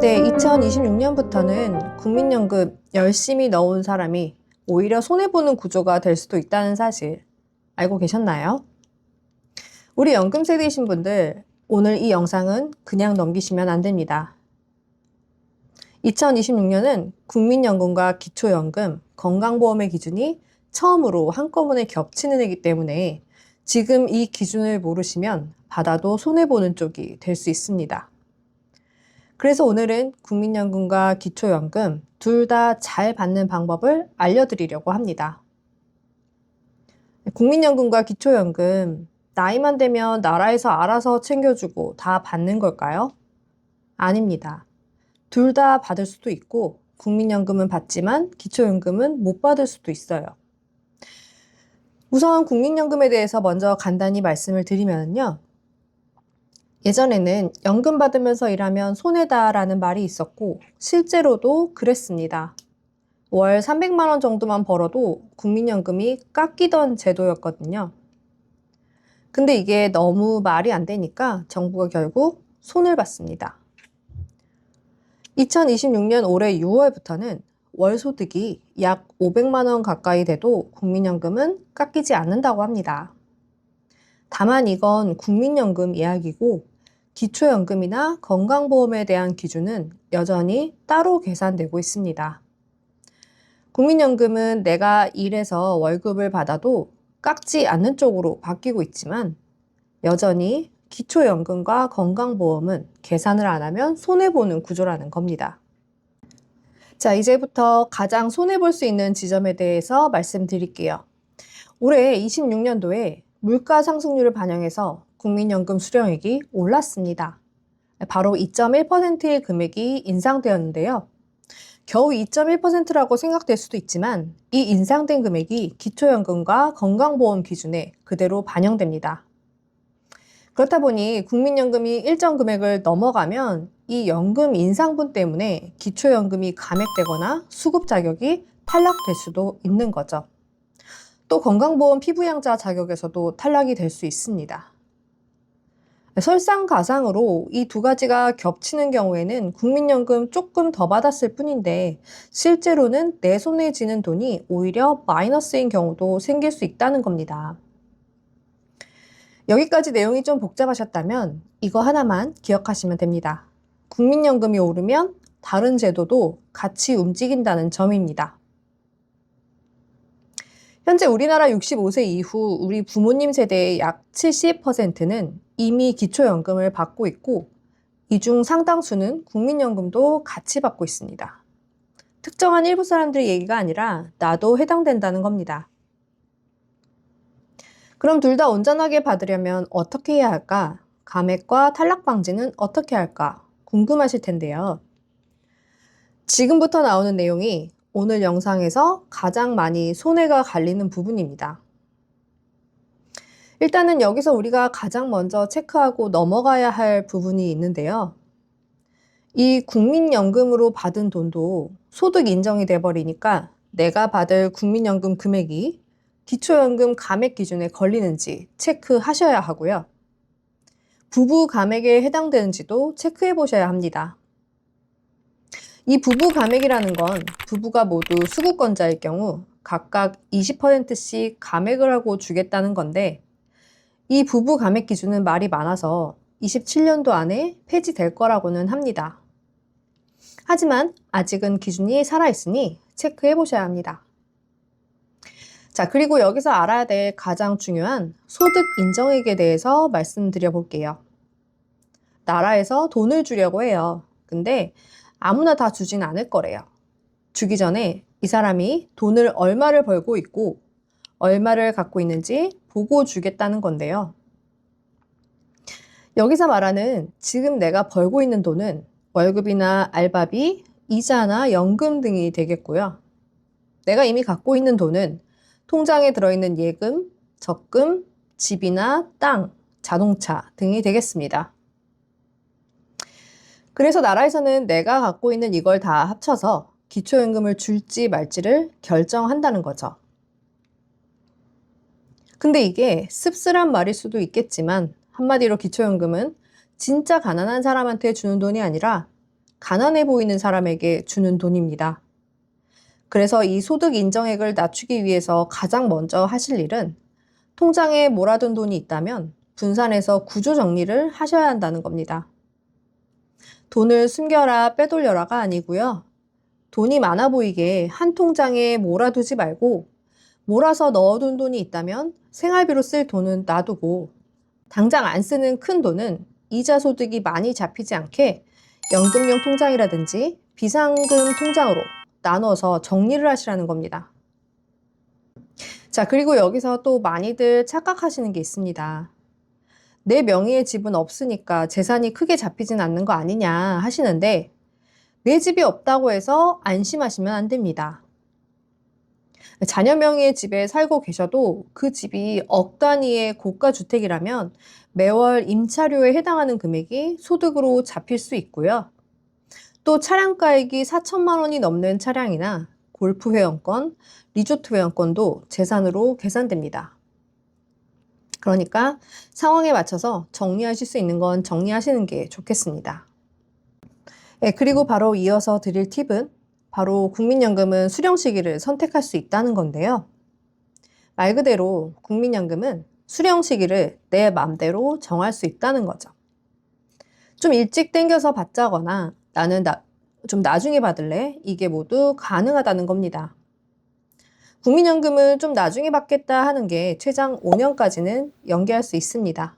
네, 2026년부터는 국민연금 열심히 넣은 사람이 오히려 손해보는 구조가 될 수도 있다는 사실 알고 계셨나요? 우리 연금 세대이신 분들, 오늘 이 영상은 그냥 넘기시면 안 됩니다. 2026년은 국민연금과 기초연금, 건강보험의 기준이 처음으로 한꺼번에 겹치는 해이기 때문에 지금 이 기준을 모르시면 받아도 손해보는 쪽이 될 수 있습니다. 그래서 오늘은 국민연금과 기초연금 둘 다 잘 받는 방법을 알려드리려고 합니다. 국민연금과 기초연금, 나이만 되면 나라에서 알아서 챙겨주고 다 받는 걸까요? 아닙니다. 둘 다 받을 수도 있고 국민연금은 받지만 기초연금은 못 받을 수도 있어요. 우선 국민연금에 대해서 먼저 간단히 말씀을 드리면요. 예전에는 연금 받으면서 일하면 손해다라는 말이 있었고 실제로도 그랬습니다. 월 300만 원 정도만 벌어도 국민연금이 깎이던 제도였거든요. 근데 이게 너무 말이 안 되니까 정부가 결국 손을 봤습니다. 2026년 올해 6월부터는 월 소득이 약 500만 원 가까이 돼도 국민연금은 깎이지 않는다고 합니다. 다만 이건 국민연금 이야기고 기초연금이나 건강보험에 대한 기준은 여전히 따로 계산되고 있습니다. 국민연금은 내가 일해서 월급을 받아도 깎지 않는 쪽으로 바뀌고 있지만 여전히 기초연금과 건강보험은 계산을 안 하면 손해보는 구조라는 겁니다. 자, 이제부터 가장 손해볼 수 있는 지점에 대해서 말씀드릴게요. 올해 26년도에 물가 상승률을 반영해서 국민연금 수령액이 올랐습니다. 바로 2.1%의 금액이 인상되었는데요. 겨우 2.1%라고 생각될 수도 있지만 이 인상된 금액이 기초연금과 건강보험 기준에 그대로 반영됩니다. 그렇다 보니 국민연금이 일정 금액을 넘어가면 이 연금 인상분 때문에 기초연금이 감액되거나 수급 자격이 탈락될 수도 있는 거죠. 또 건강보험 피부양자 자격에서도 탈락이 될 수 있습니다. 설상가상으로 이 두 가지가 겹치는 경우에는 국민연금 조금 더 받았을 뿐인데 실제로는 내 손에 쥐는 돈이 오히려 마이너스인 경우도 생길 수 있다는 겁니다. 여기까지 내용이 좀 복잡하셨다면 이거 하나만 기억하시면 됩니다. 국민연금이 오르면 다른 제도도 같이 움직인다는 점입니다. 현재 우리나라 65세 이후 우리 부모님 세대의 약 70%는 이미 기초연금을 받고 있고 이 중 상당수는 국민연금도 같이 받고 있습니다. 특정한 일부 사람들의 얘기가 아니라 나도 해당된다는 겁니다. 그럼 둘 다 온전하게 받으려면 어떻게 해야 할까? 감액과 탈락 방지는 어떻게 할까? 궁금하실 텐데요. 지금부터 나오는 내용이 오늘 영상에서 가장 많이 손해가 갈리는 부분입니다. 일단은 여기서 우리가 가장 먼저 체크하고 넘어가야 할 부분이 있는데요. 이 국민연금으로 받은 돈도 소득 인정이 돼버리니까 내가 받을 국민연금 금액이 기초연금 감액 기준에 걸리는지 체크하셔야 하고요. 부부 감액에 해당되는지도 체크해 보셔야 합니다. 이 부부 감액이라는 건 부부가 모두 수급권자일 경우 각각 20%씩 감액을 하고 주겠다는 건데 이 부부 감액 기준은 말이 많아서 27년도 안에 폐지될 거라고는 합니다. 하지만 아직은 기준이 살아있으니 체크해 보셔야 합니다. 자, 그리고 여기서 알아야 될 가장 중요한 소득 인정액에 대해서 말씀드려 볼게요. 나라에서 돈을 주려고 해요. 근데 아무나 다 주진 않을 거래요. 주기 전에 이 사람이 돈을 얼마를 벌고 있고 얼마를 갖고 있는지 보고 주겠다는 건데요. 여기서 말하는 지금 내가 벌고 있는 돈은 월급이나 알바비, 이자나 연금 등이 되겠고요. 내가 이미 갖고 있는 돈은 통장에 들어있는 예금, 적금, 집이나 땅, 자동차 등이 되겠습니다. 그래서 나라에서는 내가 갖고 있는 이걸 다 합쳐서 기초연금을 줄지 말지를 결정한다는 거죠. 근데 이게 씁쓸한 말일 수도 있겠지만 한마디로 기초연금은 진짜 가난한 사람한테 주는 돈이 아니라 가난해 보이는 사람에게 주는 돈입니다. 그래서 이 소득 인정액을 낮추기 위해서 가장 먼저 하실 일은 통장에 몰아둔 돈이 있다면 분산해서 구조 정리를 하셔야 한다는 겁니다. 돈을 숨겨라, 빼돌려라가 아니고요. 돈이 많아 보이게 한 통장에 몰아두지 말고 몰아서 넣어둔 돈이 있다면 생활비로 쓸 돈은 놔두고 당장 안 쓰는 큰 돈은 이자 소득이 많이 잡히지 않게 연금용 통장이라든지 비상금 통장으로 나눠서 정리를 하시라는 겁니다. 자, 그리고 여기서 또 많이들 착각하시는 게 있습니다. 내 명의의 집은 없으니까 재산이 크게 잡히진 않는 거 아니냐 하시는데 내 집이 없다고 해서 안심하시면 안 됩니다. 자녀 명의의 집에 살고 계셔도 그 집이 억 단위의 고가 주택이라면 매월 임차료에 해당하는 금액이 소득으로 잡힐 수 있고요. 또 차량가액이 4천만 원이 넘는 차량이나 골프 회원권, 리조트 회원권도 재산으로 계산됩니다. 그러니까 상황에 맞춰서 정리하실 수 있는 건 정리하시는 게 좋겠습니다. 네, 그리고 바로 이어서 드릴 팁은 바로 국민연금은 수령 시기를 선택할 수 있다는 건데요. 말 그대로 국민연금은 수령 시기를 내 맘대로 정할 수 있다는 거죠. 좀 일찍 땡겨서 받자거나 나는 좀 나중에 받을래? 이게 모두 가능하다는 겁니다. 국민연금은 좀 나중에 받겠다 하는 게 최장 5년까지는 연기할 수 있습니다.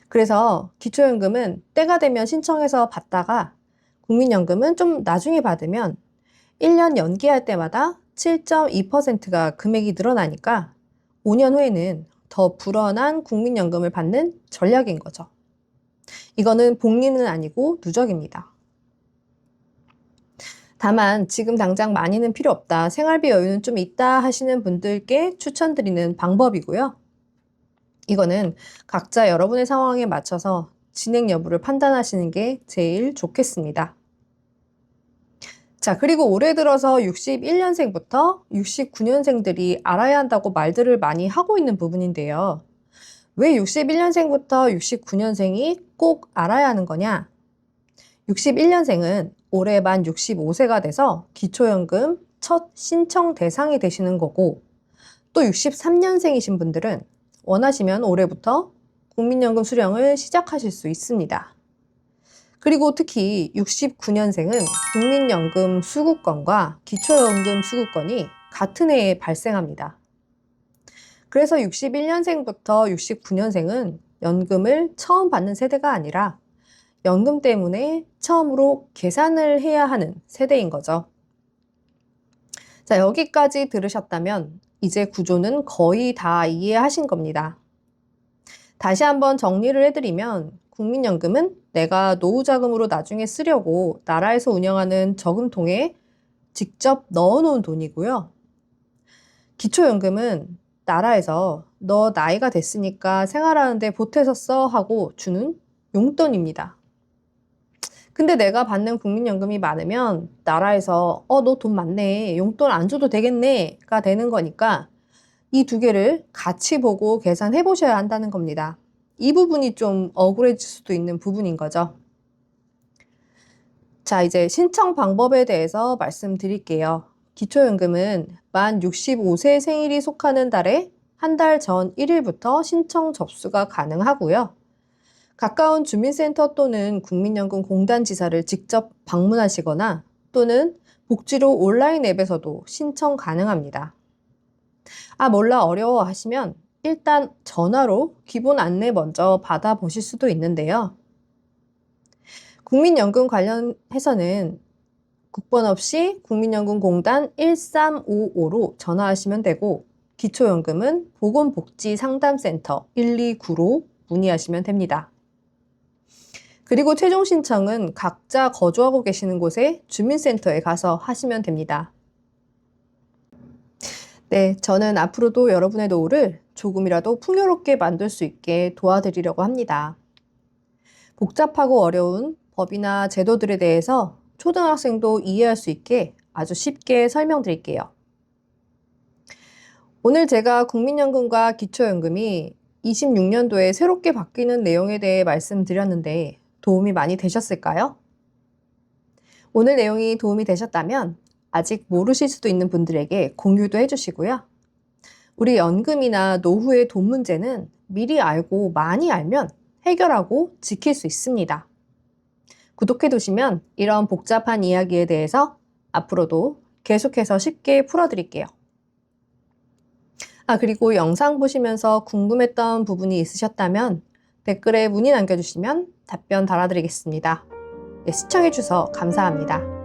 그래서 기초연금은 때가 되면 신청해서 받다가 국민연금은 좀 나중에 받으면 1년 연기할 때마다 7.2%가 금액이 늘어나니까 5년 후에는 더 불어난 국민연금을 받는 전략인 거죠. 이거는 복리는 아니고 누적입니다. 다만 지금 당장 많이는 필요 없다, 생활비 여유는 좀 있다 하시는 분들께 추천드리는 방법이고요. 이거는 각자 여러분의 상황에 맞춰서 진행 여부를 판단하시는 게 제일 좋겠습니다. 자, 그리고 올해 들어서 61년생부터 69년생들이 알아야 한다고 말들을 많이 하고 있는 부분인데요. 왜 61년생부터 69년생이 꼭 알아야 하는 거냐? 61년생은 올해 만 65세가 돼서 기초연금 첫 신청 대상이 되시는 거고, 또 63년생이신 분들은 원하시면 올해부터 국민연금 수령을 시작하실 수 있습니다. 그리고 특히 69년생은 국민연금 수급권과 기초연금 수급권이 같은 해에 발생합니다. 그래서 61년생부터 69년생은 연금을 처음 받는 세대가 아니라 연금 때문에 처음으로 계산을 해야 하는 세대인 거죠. 자, 여기까지 들으셨다면 이제 구조는 거의 다 이해하신 겁니다. 다시 한번 정리를 해드리면 국민연금은 내가 노후자금으로 나중에 쓰려고 나라에서 운영하는 저금통에 직접 넣어놓은 돈이고요. 기초연금은 나라에서 너 나이가 됐으니까 생활하는데 보태서 써 하고 주는 용돈입니다. 근데 내가 받는 국민연금이 많으면 나라에서 너 돈 많네, 용돈 안 줘도 되겠네가 되는 거니까 이 두 개를 같이 보고 계산해 보셔야 한다는 겁니다. 이 부분이 좀 억울해질 수도 있는 부분인 거죠. 자, 이제 신청 방법에 대해서 말씀드릴게요. 기초연금은 만 65세 생일이 속하는 달에 한 달 전 1일부터 신청 접수가 가능하고요. 가까운 주민센터 또는 국민연금 공단 지사를 직접 방문하시거나 또는 복지로 온라인 앱에서도 신청 가능합니다. 몰라 어려워 하시면 일단 전화로 기본 안내 먼저 받아보실 수도 있는데요. 국민연금 관련해서는 국번 없이 국민연금공단 1355로 전화하시면 되고 기초연금은 보건복지상담센터 129로 문의하시면 됩니다. 그리고 최종 신청은 각자 거주하고 계시는 곳의 주민센터에 가서 하시면 됩니다. 네, 저는 앞으로도 여러분의 노후를 조금이라도 풍요롭게 만들 수 있게 도와드리려고 합니다. 복잡하고 어려운 법이나 제도들에 대해서 초등학생도 이해할 수 있게 아주 쉽게 설명드릴게요. 오늘 제가 국민연금과 기초연금이 26년도에 새롭게 바뀌는 내용에 대해 말씀드렸는데 도움이 많이 되셨을까요? 오늘 내용이 도움이 되셨다면 아직 모르실 수도 있는 분들에게 공유도 해주시고요. 우리 연금이나 노후의 돈 문제는 미리 알고 많이 알면 해결하고 지킬 수 있습니다. 구독해 두시면 이런 복잡한 이야기에 대해서 앞으로도 계속해서 쉽게 풀어드릴게요. 그리고 영상 보시면서 궁금했던 부분이 있으셨다면 댓글에 문의 남겨주시면 답변 달아드리겠습니다. 시청해주셔서 감사합니다.